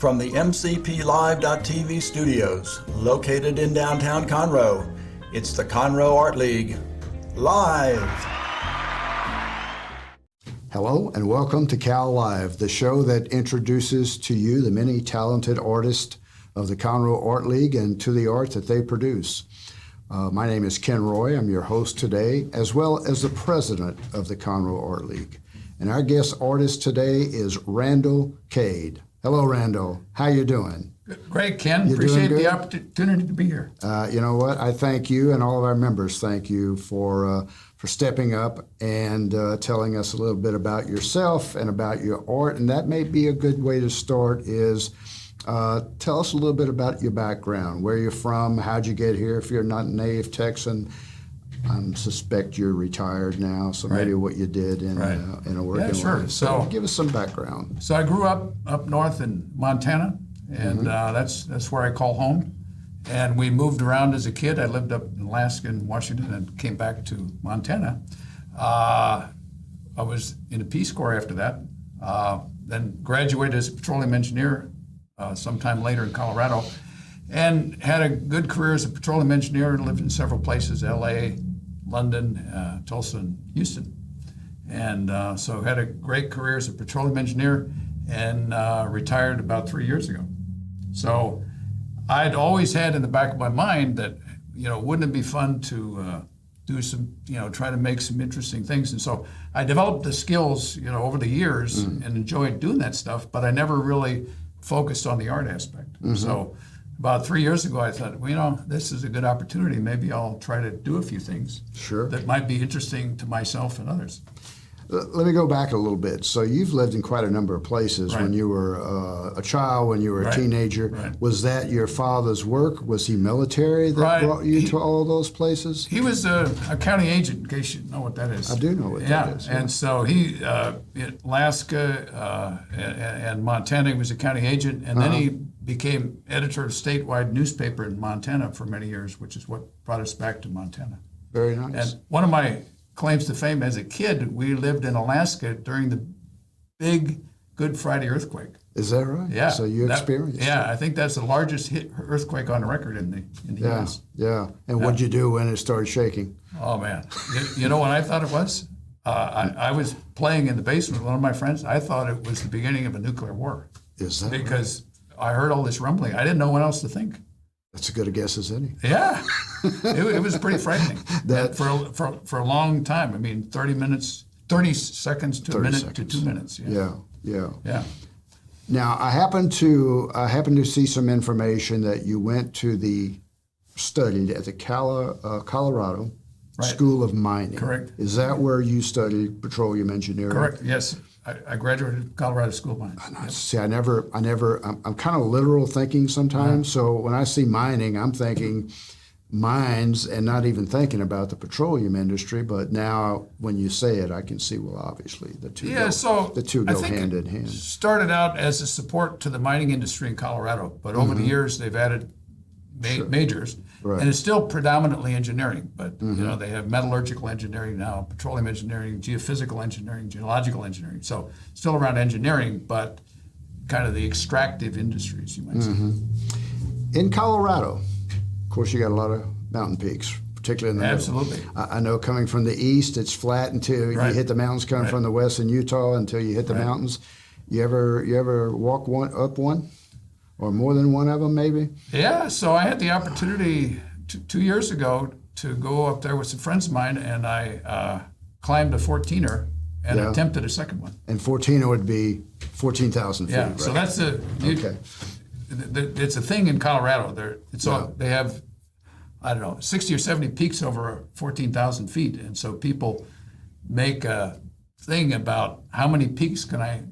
From the MCPLive.tv studios, located in downtown Conroe, it's the Conroe Art League, live. Hello and welcome to Cal Live, the show that introduces to you the many talented artists of the Conroe Art League and to the art that they produce. My name is Ken Roy. I'm your host today, as well as the president of the Conroe Art League. And our guest artist today is Randall Cade. Hello, Randall. How you doing? Great, Ken. Appreciate the opportunity to be here. You know what? I thank you, and all of our members thank you for stepping up and telling us a little bit about yourself and about your art. And that may be a good way to start is tell us a little bit about your background, where you're from, how'd you get here if you're not a native Texan. I suspect you're retired now, so maybe what you did in a working life. So give us some background. So I grew up north in Montana, and that's where I call home. And we moved around as a kid. I lived up in Alaska and Washington and came back to Montana. I was in the Peace Corps after that, then graduated as a petroleum engineer sometime later in Colorado, and had a good career as a petroleum engineer and lived in several places, L.A., London, Tulsa, and Houston. And so had a great career as a petroleum engineer and retired about 3 years ago. So I'd always had in the back of my mind that, wouldn't it be fun to do some, try to make some interesting things. And so I developed the skills, over the years and enjoyed doing that stuff, but I never really focused on the art aspect. So about 3 years ago, I thought, this is a good opportunity. Maybe I'll try to do a few things that might be interesting to myself and others. Let me go back a little bit. So you've lived in quite a number of places when you were a child, when you were a teenager. Was that your father's work? Was he military that brought you to all those places? He was a county agent, in case you know what that is. I do know what that is. And so he, in Alaska and Montana, he was a county agent, and then he became editor of a statewide newspaper in Montana for many years, which is what brought us back to Montana. Very nice. And one of my claims to fame as a kid, we lived in Alaska during the big Good Friday earthquake. Is that right? Yeah. So you experienced it. I think that's the largest earthquake on record in the U.S. Yeah. And what'd you do when it started shaking? Oh, man. You know what I thought it was? I was playing in the basement with one of my friends. I thought it was the beginning of a nuclear war. Is that Because I heard all this rumbling. I didn't know what else to think. That's as good a guess as any. Yeah. It was pretty frightening. For a long time. I mean, 30 seconds to a minute to 2 minutes. Yeah. Now, I happen to see some information that you studied at the Colorado School of Mining. Correct. Is that where you studied petroleum engineering? Correct. Yes. I graduated Colorado School of Mines. Yep. See, I'm kind of literal thinking sometimes. So when I see mining, I'm thinking mines and not even thinking about the petroleum industry. But now when you say it, I can see, well, obviously the two go hand in hand. Started out as a support to the mining industry in Colorado, but over the years they've added majors. Right. And it's still predominantly engineering, but they have metallurgical engineering now, petroleum engineering, geophysical engineering, geological engineering. So still around engineering, but kind of the extractive industries, you might say. In Colorado, of course, you got a lot of mountain peaks, particularly in the Absolutely. middle. I know coming from the east, it's flat until you hit the mountains. Coming from the west in Utah until you hit the mountains. You ever walk up one? Or more than one of them, maybe? Yeah, so I had the opportunity 2 years ago to go up there with some friends of mine, and I climbed a 14er and attempted a second one. And 14er would be 14,000 feet, right? So that's it's a thing in Colorado. They have, 60 or 70 peaks over 14,000 feet, and so people make a thing about how many peaks can I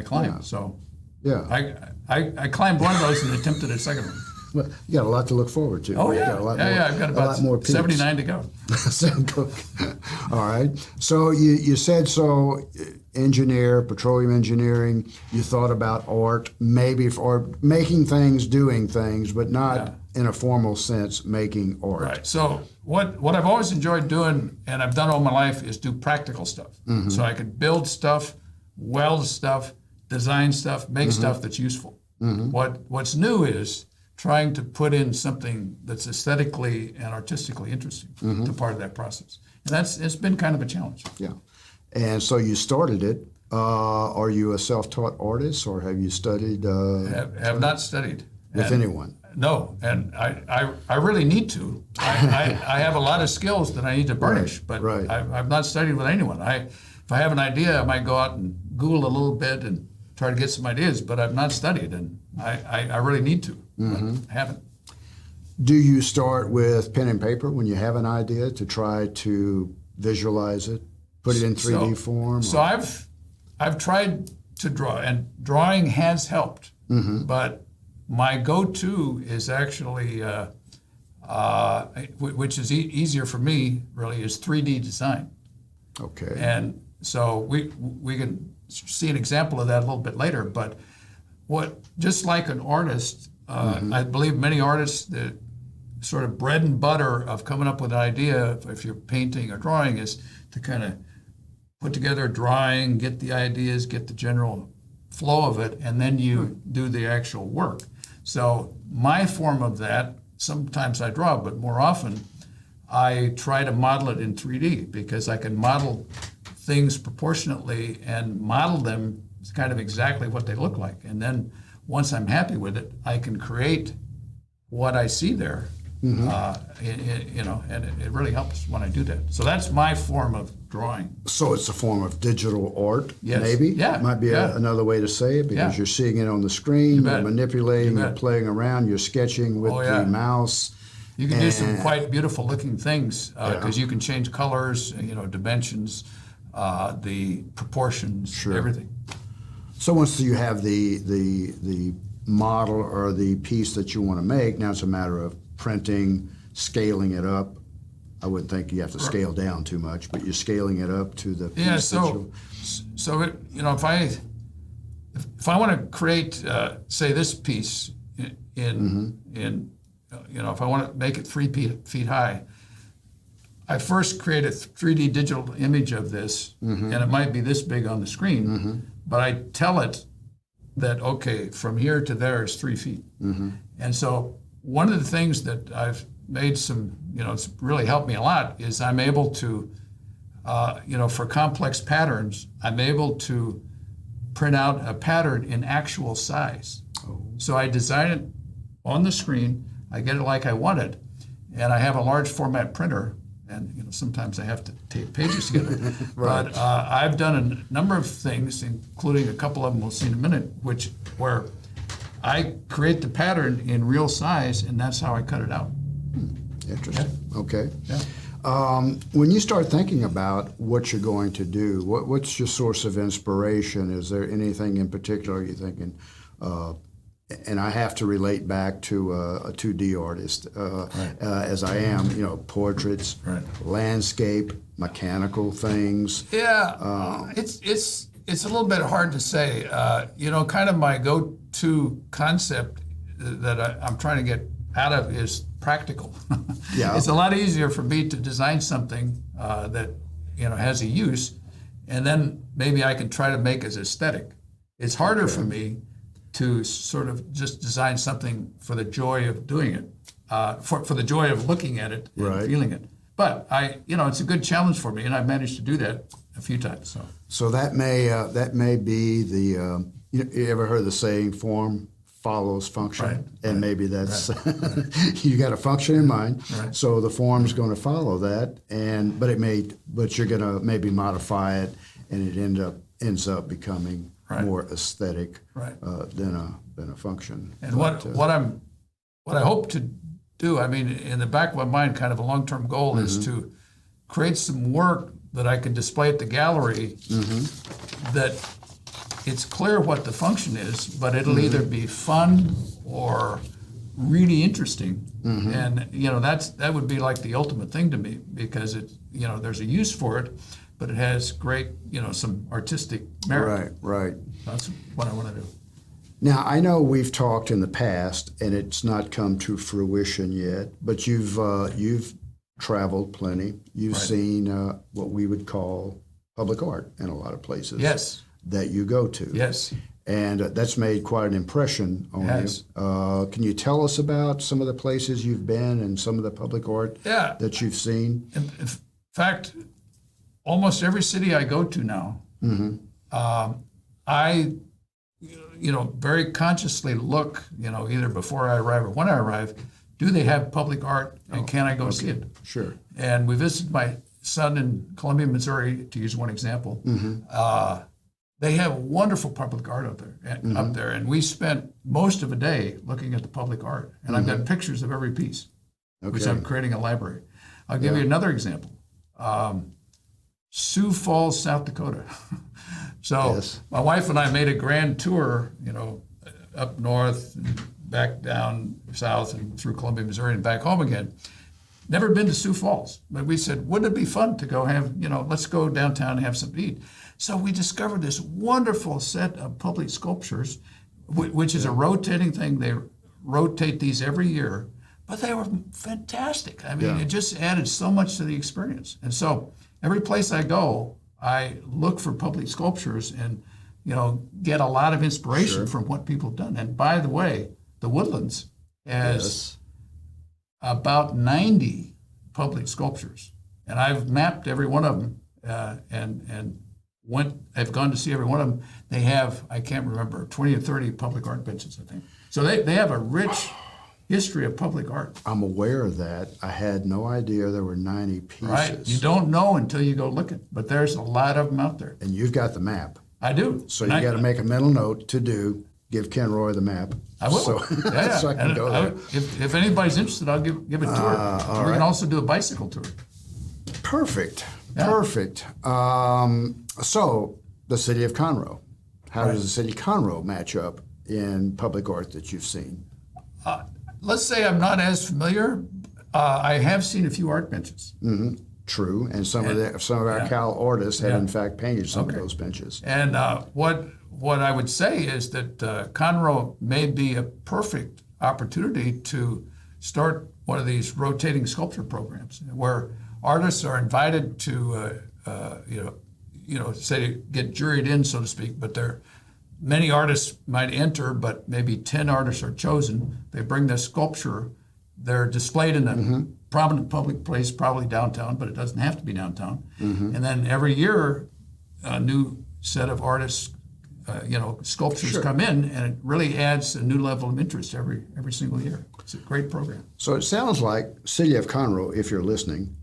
climb. Yeah. So I climbed one of those and attempted a second one. Well, you got a lot to look forward to. Oh, yeah. I've got about more 79 to go. All right. So you said engineer, petroleum engineering, you thought about art, maybe for making things, doing things, but not in a formal sense making art. Right. So what I've always enjoyed doing, and I've done all my life, is do practical stuff. Mm-hmm. So I could build stuff, weld stuff, design stuff, make stuff that's useful. What's new is trying to put in something that's aesthetically and artistically interesting to part of that process. And it's been kind of a challenge. Yeah. And so you started it. Are you a self-taught artist, or have you studied? Have not studied. With anyone? No, and I really need to. I have a lot of skills that I need to burnish, but I've not studied with anyone. If I have an idea, I might go out and Google a little bit and try to get some ideas, but I've not studied, and I really need to. I haven't. Do you start with pen and paper when you have an idea to try to visualize it, put it in 3D form? So I've tried to draw, and drawing has helped, but my go-to is actually, which is easier for me, really, is 3D design. Okay. And so we can see an example of that a little bit later. But just like an artist, I believe many artists, the sort of bread and butter of coming up with an idea, if you're painting or drawing, is to kind of put together a drawing, get the ideas, get the general flow of it, and then you do the actual work. So my form of that, sometimes I draw, but more often I try to model it in 3D, because I can model things proportionately and model them kind of exactly what they look like. And then once I'm happy with it, I can create what I see there. And it really helps when I do that. So that's my form of drawing. So it's a form of digital art, Yes. maybe? Yeah. It might be another way to say it, because Yeah. you're seeing it on the screen, you're manipulating, You you're bet. playing around, you're sketching with the mouse. You can do some quite beautiful looking things, because you can change colors, dimensions, the proportions, everything. So once you have the model or the piece that you want to make, now it's a matter of printing, scaling it up. I wouldn't think you have to scale down too much, but you're scaling it up to the piece. Yeah. So if I want to create, say, this piece in if I want to make it 3 feet high, I first create a 3D digital image of this, and it might be this big on the screen, but I tell it that, okay, from here to there is 3 feet. And so one of the things that I've made it's really helped me a lot, is I'm able to, for complex patterns, I'm able to print out a pattern in actual size. So I design it on the screen, I get it like I want it, and I have a large format printer, and sometimes I have to tape pages together. But I've done a number of things, including a couple of them we'll see in a minute, where I create the pattern in real size, and that's how I cut it out. Interesting. Yeah. Okay. Yeah. When you start thinking about what you're going to do, what's your source of inspiration? Is there anything in particular you're thinking? And I have to relate back to a 2D artist, as I am. Portraits, landscape, mechanical things. Yeah, it's a little bit hard to say. Kind of my go-to concept that I'm trying to get out of is practical. Yeah. It's a lot easier for me to design something that has a use, and then maybe I can try to make it aesthetic. It's harder for me to sort of just design something for the joy of doing it, for the joy of looking at it and feeling it. But it's a good challenge for me, and I've managed to do that a few times. So that may be the. You ever heard the saying, "Form follows function," and maybe that's you got a function in mind. So the form's going to follow that, but you're going to maybe modify it, and it ends up becoming more aesthetic than a function. And what I hope to do, in the back of my mind, kind of a long-term goal is to create some work that I can display at the gallery that it's clear what the function is, but it'll either be fun or really interesting. And that would be like the ultimate thing to me, because there's a use for it, but it has great some artistic merit. Right. That's what I want to do. Now, I know we've talked in the past, and it's not come to fruition yet, but you've traveled plenty. You've seen what we would call public art in a lot of places. Yes. That you go to. Yes. And that's made quite an impression on Yes. you. Can you tell us about some of the places you've been and some of the public art that you've seen? In fact, almost every city I go to now, I, very consciously look, either before I arrive or when I arrive, do they have public art and can I go see it? Sure. And we visited my son in Columbia, Missouri, to use one example. They have wonderful public art up there, and we spent most of a day looking at the public art. And I've got pictures of every piece, which I'm creating a library. I'll give you another example. Sioux Falls, South Dakota. So my wife and I made a grand tour, up north, and back down south, and through Columbia, Missouri, and back home again. Never been to Sioux Falls, but we said, wouldn't it be fun to go have, let's go downtown and have something to eat. So we discovered this wonderful set of public sculptures, which is a rotating thing. They rotate these every year, but they were fantastic. I mean, it just added so much to the experience. And so every place I go, I look for public sculptures and, get a lot of inspiration from what people have done. And by the way, the Woodlands has about 90 public sculptures, and I've mapped every one of them, I've gone to see every one of them. They have, I can't remember, 20 or 30 public art benches, I think. So they have a rich history of public art. I'm aware of that. I had no idea there were 90 pieces. Right. You don't know until you go look at it, but there's a lot of them out there. And you've got the map. I do. So you got to make a mental note give Ken Roy the map. I will. So, so I can go there. If anybody's interested, I'll give a tour. We can also do a bicycle tour. Perfect. Yeah. Perfect. So the city of Conroe. How does the city of Conroe match up in public art that you've seen? Let's say I'm not as familiar. I have seen a few art benches. True, and some of our Cal artists have in fact painted some of those benches. And what I would say is that Conroe may be a perfect opportunity to start one of these rotating sculpture programs where artists are invited to, say get juried in, so to speak. But many artists might enter, but maybe 10 artists are chosen. They bring their sculpture. They're displayed in a prominent public place, probably downtown, but it doesn't have to be downtown. And then every year, a new set of artists, sculptures come in, and it really adds a new level of interest every single year. It's a great program. So it sounds like City of Conroe, if you're listening,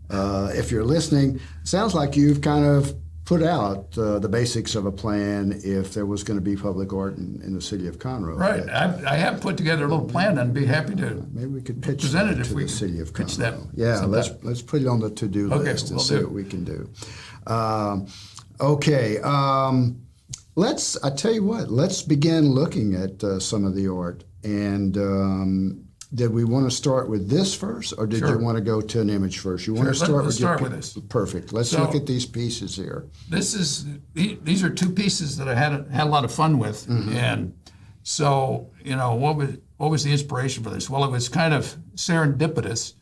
sounds like you've kind of put out the basics of a plan if there was going to be public art in the city of Conroe. Right. I have put together a little plan and be happy to maybe we could pitch present it that if to we the city of pitch Conroe. that. Yeah, sometime. let's put it on the to-do list and see what we can do. I tell you what, let's begin looking at some of the art. And did we want to start with this first, or did you want to go to an image first? You want to start Let's start with this. Perfect. Let's look at these pieces here. These are two pieces that I had a lot of fun with, and so what was the inspiration for this? Well, it was kind of serendipitous.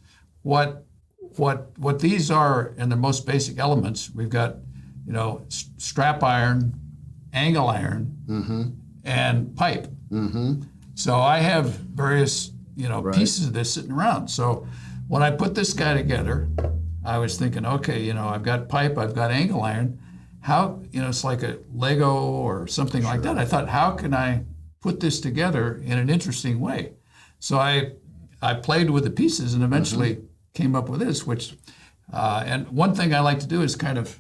What these are in their most basic elements. We've got strap iron, angle iron, and pipe. So I have various pieces of this sitting around. So when I put this guy together, I was thinking, okay, I've got pipe, I've got angle iron. How, it's like a Lego or something like that. I thought, how can I put this together in an interesting way? So I played with the pieces and eventually came up with this, which, and one thing I like to do is kind of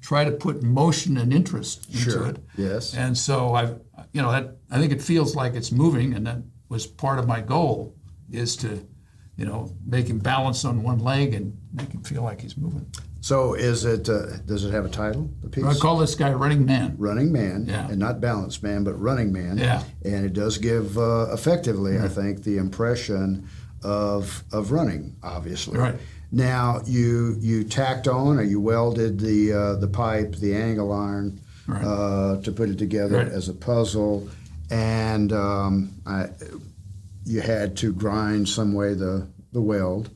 try to put motion and interest into it. Yes. And so I think it feels like it's moving, and that was part of my goal, is to, make him balance on one leg and make him feel like he's moving. So does it have a title, the piece? I call this guy Running Man. Running Man, Yeah. and not Balance Man, but Running Man. Yeah. And it does give, effectively, I think, the impression of running, obviously. Right. Now, you tacked on, or you welded the pipe, the angle iron, to put it together as a puzzle, and you had to grind some way the weld.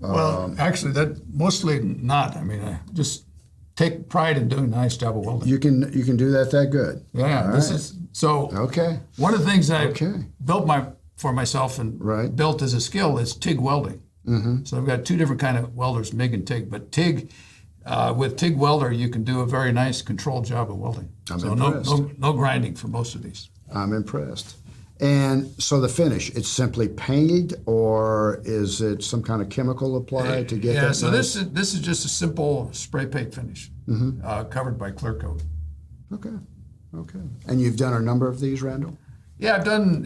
Well, actually, that mostly not. I mean, I just take pride in doing a nice job of welding. You can do that good. Yeah, All this right. is So Okay. one of the things I Okay. built for myself and Right. built as a skill is Tig Welding. Mm-hmm. So I've got two different kind of welders, MIG and TIG. But TIG, with TIG welder, you can do a very nice controlled job of welding. So no grinding for most of these. I'm impressed. And so the finish, it's simply painted, or is it some kind of chemical applied to get that? Yeah, so nice? this is just a simple spray paint finish, covered by clear coat. Okay. Okay. And you've done a number of these, Randall? Yeah, I've done.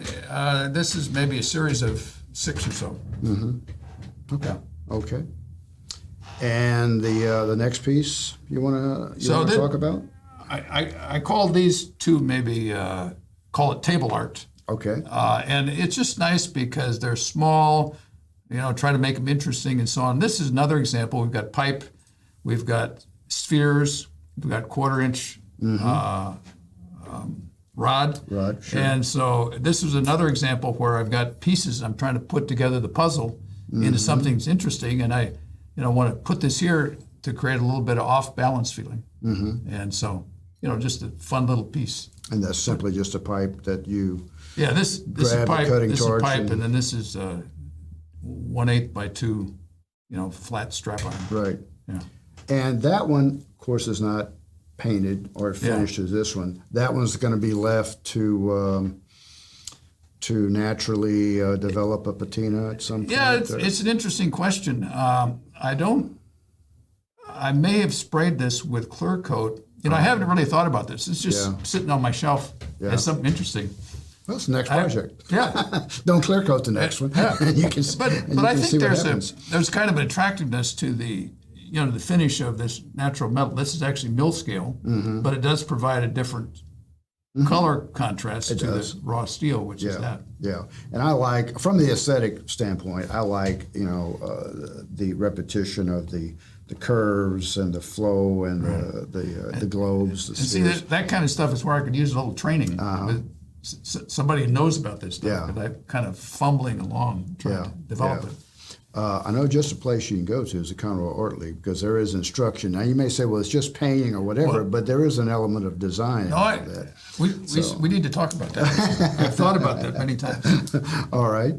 This is maybe a series of 6 or so. Okay. Okay. And the next piece you want to talk about? I call these two maybe call it table art. Okay. And it's just nice because they're small, try to make them interesting and so on. This is another example. We've got pipe, we've got spheres, we've got 1/4-inch rod. Rod, sure. And so this is another example where I've got pieces. I'm trying to put together the puzzle into something that's interesting, and I want to put this here to create a little bit of off-balance feeling. And so, just a fun little piece. And that's simply just a pipe that you... Yeah, this is grab a pipe. cutting This is torch pipe, and- and then this is 1/8 by 2, flat strap iron. Right. Yeah. And that one, of course, is not painted or finished as this one. That one's going to be left to naturally develop a patina at some point. Yeah, it's an interesting question. I may have sprayed this with clear coat. I haven't really thought about this. It's just sitting on my shelf as something interesting. Well, it's the next project. Yeah. Don't clear coat the next one. You can, But I think there's kind of an attractiveness to the the finish of this natural metal. This is actually mill scale, but it does provide a different color contrast to the raw steel, which is that. Yeah, and I like, from the aesthetic standpoint, I like the repetition of the curves and the flow and the globes. The and see, that kind of stuff is where I could use a little training. With somebody who knows about this stuff. Yeah. But I'm kind of fumbling along trying to develop it. I know just a place you can go to is the Conroe Art League, because there is instruction. Now you may say, well, it's just painting or whatever, but there is an element of design. We need to talk about that. I've thought about that many times. All right,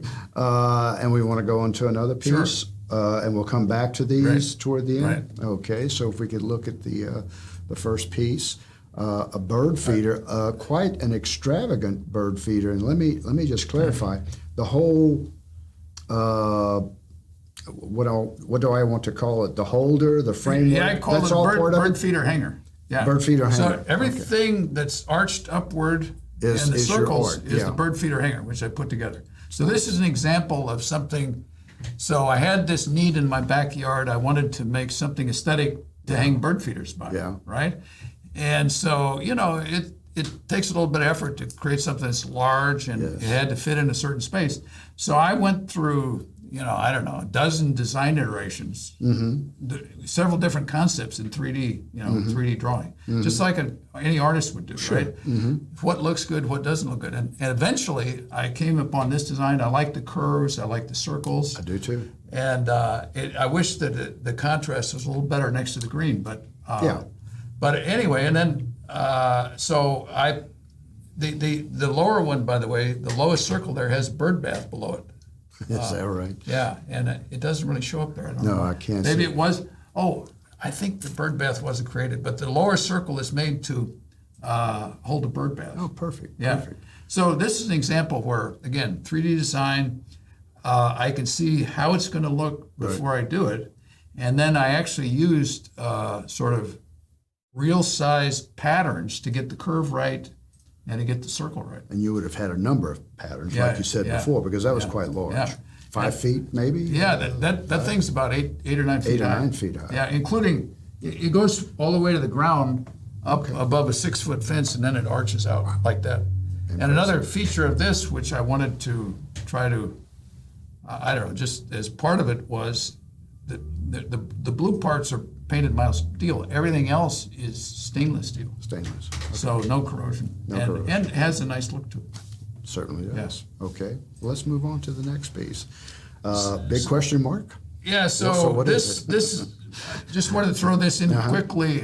and we want to go into another piece, and we'll come back to these toward the end. Right. Okay, so if we could look at the first piece. A bird feeder, quite an extravagant bird feeder, and let me just clarify the whole. What do I want to call it? The holder, the framework. Yeah, I call it a bird feeder hanger. Yeah, bird feeder hanger. So everything that's arched upward and the circles is the bird feeder hanger, which I put together. So this is an example of something. So I had this need in my backyard. I wanted to make something aesthetic to hang bird feeders by. Yeah. Right. And so, it takes a little bit of effort to create something that's large, and it had to fit in a certain space. So I went through, I don't know, a dozen design iterations, several different concepts in 3D, 3D drawing, just like any artist would do, right? What looks good, what doesn't look good. And eventually I came upon this design. I like the curves, I like the circles. I do too. And I wish that the contrast was a little better next to the green, but But anyway, and then so the lower one, by the way, the lowest circle there has bird bath below it. Is that right? Yeah, and it doesn't really show up there. I don't know. I can't. Maybe see. it was. Oh, I think the bird bath wasn't created, but the lower circle is made to hold a bird bath. Oh, perfect. Yeah. Perfect. So this is an example where, again, 3D design. I can see how it's going to look before I do it, and then I actually used sort of real size patterns to get the curve right and to get the circle right. And you would have had a number of patterns, like you said before, because that was quite large. Yeah. 5 feet, maybe? Yeah, that thing's about eight or 9 feet high. 8 or 9 feet high. Yeah, including, it goes all the way to the ground, up above a 6-foot fence, and then it arches out like that. Impressive. And another feature of this, which I wanted to try to, I don't know, just as part of it, was that the blue parts are painted mild steel. Everything else is stainless steel. Stainless. Okay. So no corrosion. corrosion. And it has a nice look to it. Certainly does. Yes. Okay. Well, let's move on to the next piece. Big question mark? Yeah, so what this just wanted to throw this in quickly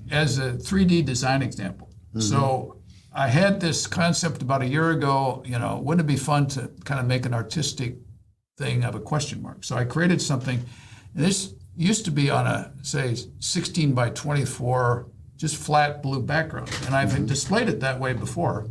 as a 3D design example. So I had this concept about a year ago, wouldn't it be fun to kind of make an artistic thing of a question mark? So I created something, and this used to be on a, say, 16 by 24, just flat blue background. And I've displayed it that way before.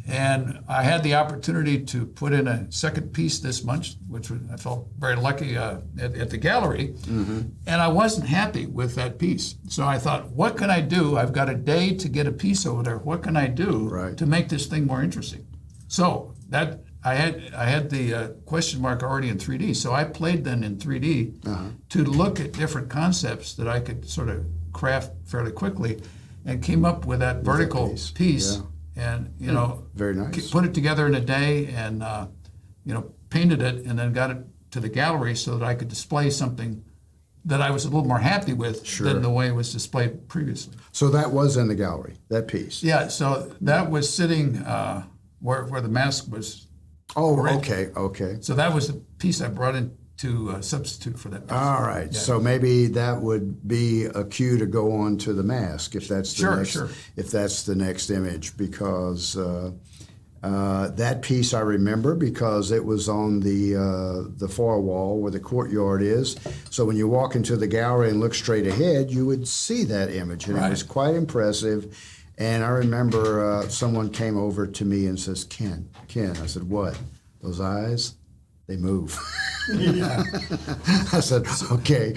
And I had the opportunity to put in a second piece this month, which I felt very lucky at the gallery. And I wasn't happy with that piece. So I thought, what can I do? I've got a day to get a piece over there. What can I do to make this thing more interesting? So that I had the question mark already in 3D. So I played then in 3D to look at different concepts that I could sort of craft fairly quickly, and came up with that vertical piece. And very nice. Put it together in a day, and painted it, and then got it to the gallery so that I could display something that I was a little more happy with than the way it was displayed previously. So that was in the gallery, that piece. Yeah. So that was sitting where the mask was. Oh, already. okay. So that was the piece I brought in to substitute for that piece. All right. Yeah. So maybe that would be a cue to go on to the mask if that's the next image, because that piece I remember because it was on the far wall where the courtyard is. So when you walk into the gallery and look straight ahead, you would see that image, and it was quite impressive. And I remember someone came over to me and says, Ken, I said, what? Those eyes, they move. I said, okay.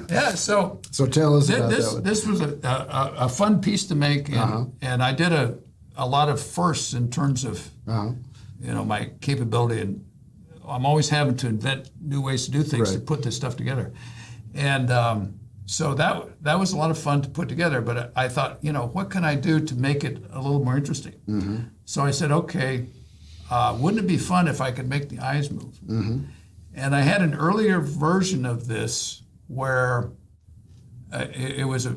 Yeah, so tell us about that. This was a fun piece to make, and I did a lot of firsts in terms of my capability, and I'm always having to invent new ways to do things to put this stuff together. And so that was a lot of fun to put together, but I thought, what can I do to make it a little more interesting? So I said, okay, wouldn't it be fun if I could make the eyes move? And I had an earlier version of this where it was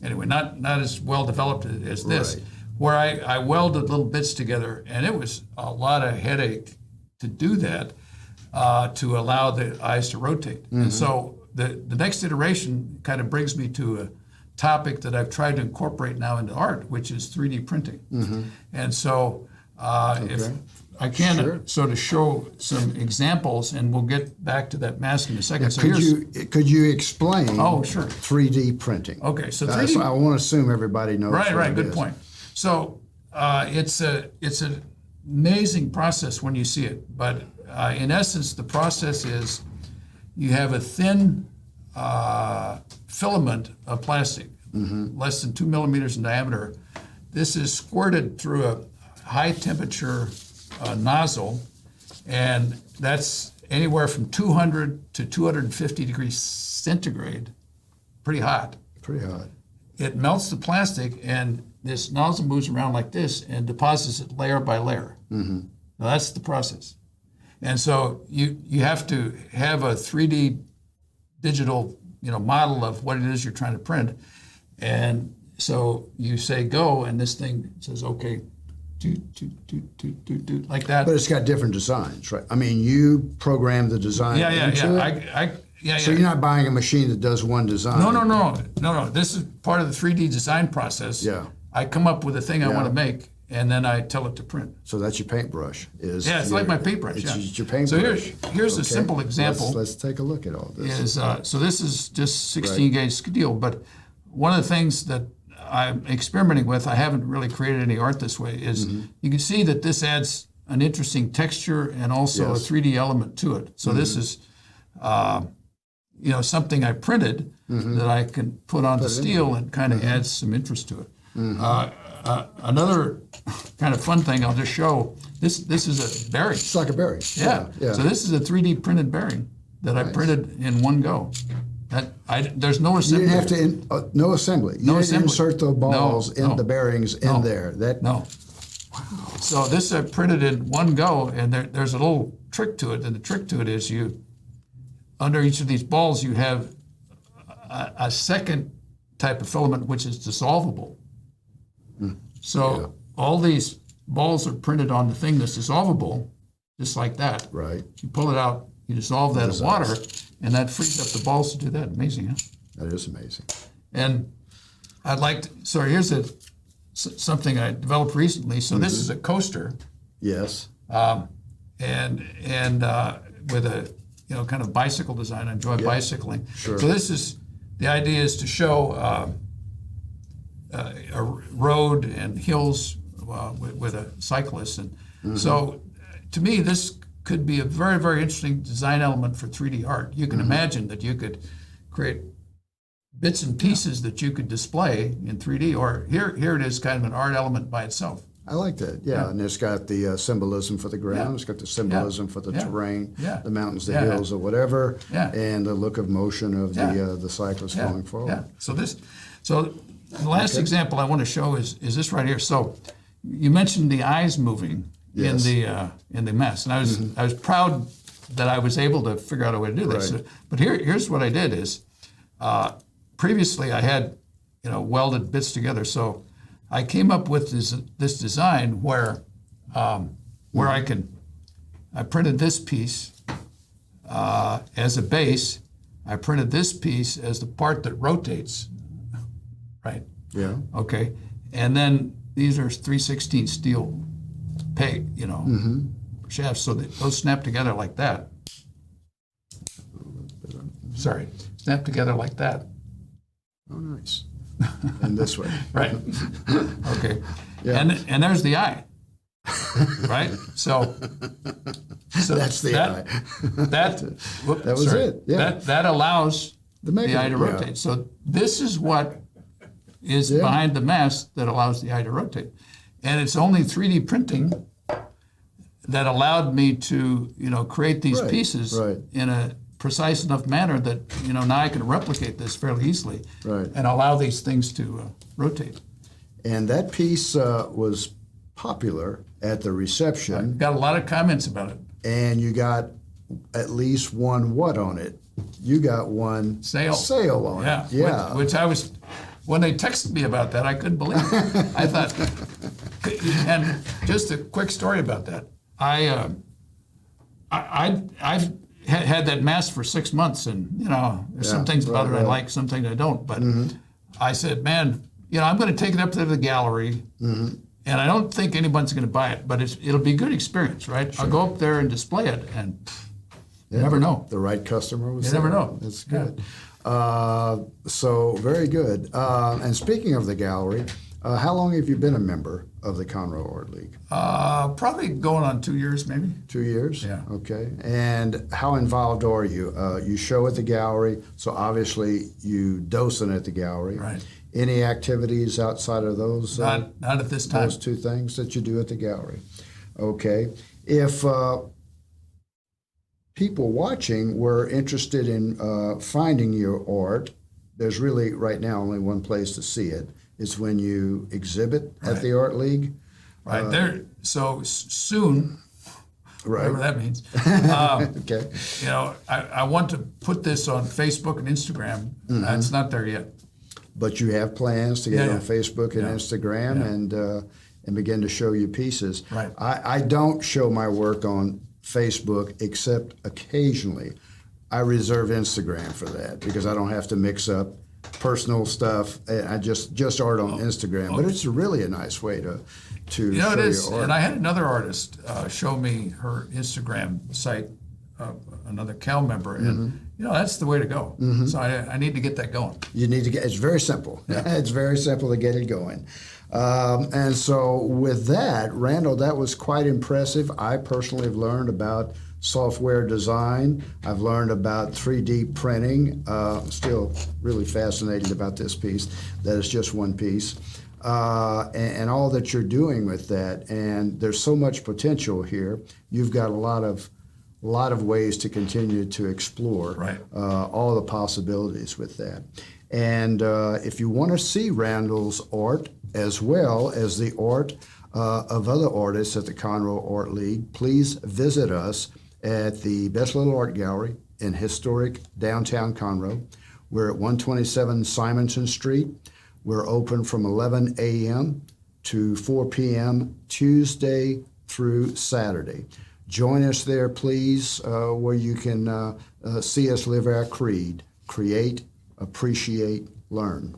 anyway, not as well developed as this, where I welded little bits together, and it was a lot of headache to do that, to allow the eyes to rotate. And so the next iteration kind of brings me to a topic that I've tried to incorporate now into art, which is 3D printing. And so if I can sort of show some examples, and we'll get back to that mask in a second. So could you explain 3D printing? Okay, so 3D, I want to assume everybody knows. Right, good point. So it's an amazing process when you see it, but in essence, the process is you have a thin filament of plastic, less than 2 millimeters in diameter. This is squirted through a high temperature nozzle, and that's anywhere from 200 to 250 degrees centigrade, pretty hot. It melts the plastic, and this nozzle moves around like this and deposits it layer by layer. Now that's the process. And so you have to have a 3D digital model of what it is you're trying to print. And so you say go, and this thing says, okay, do, like that. But it's got different designs, right? I mean, you program the design into it? So you're not buying a machine that does one design? No. This is part of the 3D design process. Yeah. I come up with a thing I want to make, and then I tell it to print. So that's your paintbrush. It's like my paintbrush. It's your paintbrush. So here's a simple example. Let's take a look at all this. So this is just 16 gauge steel, but one of the things that I'm experimenting with, I haven't really created any art this way, is you can see that this adds an interesting texture and also a 3D element to it. So this is something I printed that I can put on the steel and kind of adds some interest to it. Another kind of fun thing I'll just show, this is a bearing. It's like a bearing. Yeah. So this is a 3D printed bearing that I printed in one go. There's no assembly. You didn't have to, no assembly. You didn't insert the balls in the bearings in there. No. Wow. So this I printed in one go, and there's a little trick to it, and the trick to it is under each of these balls you have a second type of filament which is dissolvable. So all these balls are printed on the thing that's dissolvable, just like that. Right. You pull it out, you dissolve that in water, and that frees up the balls to do that. Amazing, huh? That is amazing. And I'd like to, so here's a something I developed recently. So this is a coaster, Yes. and with a kind of bicycle design. I enjoy bicycling. Sure. So the idea is to show a road and hills with a cyclist, and so to me this could be a very, very interesting design element for 3D art. You can imagine that you could create bits and pieces that you could display in 3D, or here it is kind of an art element by itself. I like that. Yeah, and it's got the symbolism for the ground. Yeah. It's got the symbolism for the terrain, the mountains, the Yeah. hills, or whatever, Yeah. and the look of motion of the cyclist going forward. Yeah. So the last example I want to show is this right here. So you mentioned the eyes moving Yes. in the mess, and I was proud that I was able to figure out a way to do this. Right. But here's what I did is previously I had welded bits together, so I came up with this design where I printed this piece as a base. I printed this piece as the part that rotates, right? Yeah. Okay, and then these are 3/16 steel peg, shafts, so that those snap together like that. Sorry, snap together like that. Oh, nice. And this way. Right. Okay. Yeah. And there's the eye. Right. So That's the eye. That was it. Yeah. That allows the eye to yeah. rotate. So this is what is behind the mask that allows the eye to rotate, and it's only 3D printing that allowed me to create these Right, pieces right. in a precise enough manner that now I can replicate this fairly easily, Right. and allow these things to rotate. And that piece was popular at the reception, Got a lot of comments about it. and you got at least one what on it? You got one Sale. on Yeah, it. Yeah. Which I was, when they texted me about that, I couldn't believe it. I thought, and just a quick story about that. I've had that mask for 6 months, and there's some things about it I like, some things I don't. But I said, man, I'm going to take it up to the gallery, and I don't think anyone's going to buy it, but it'll be a good experience, right? Sure. I'll go up there and display it, and you never know. The right customer was You there. never know. That's good. So very good. And speaking of the gallery, how long have you been a member of the Conroe Art League? Probably going on 2 years, maybe. 2 years? Yeah. Okay. And how involved are you? You show at the gallery, so obviously you docent at the gallery. Right. Any activities outside of those? Not at this time. Those two things that you do at the gallery. Okay. If people watching were interested in finding your art, there's really right now only one place to see it. It's when you exhibit at the Art League. Right there. So soon, Right. whatever that means. Okay. I want to put this on Facebook and Instagram. It's not there yet. But you have plans to get Yeah, on Facebook and yeah. Instagram and begin to show your pieces. Right. I don't show my work on Facebook except occasionally. I reserve Instagram for that because I don't have to mix up personal stuff. I just art on Instagram. But it's really a nice way to show It is. your art. And I had another artist show me her Instagram site, another Cal member, and that's the way to go. So I need to get that going. You need to get, it's very simple. Yeah. It's very simple to get it going. And so with that, Randall, that was quite impressive. I personally have learned about software design. I've learned about 3D printing. Still really fascinated about this piece. That is just one piece. And all that you're doing with that. And there's so much potential here. You've got a lot of ways to continue to explore all the possibilities with that. And if you want to see Randall's art as well as the art of other artists at the Conroe Art League, please visit us at the Best Little Art Gallery in historic downtown Conroe. We're at 127 Simonson Street. We're open from 11 a.m. to 4 p.m. Tuesday through Saturday. Join us there, please, where you can see us live our creed: create, appreciate, learn.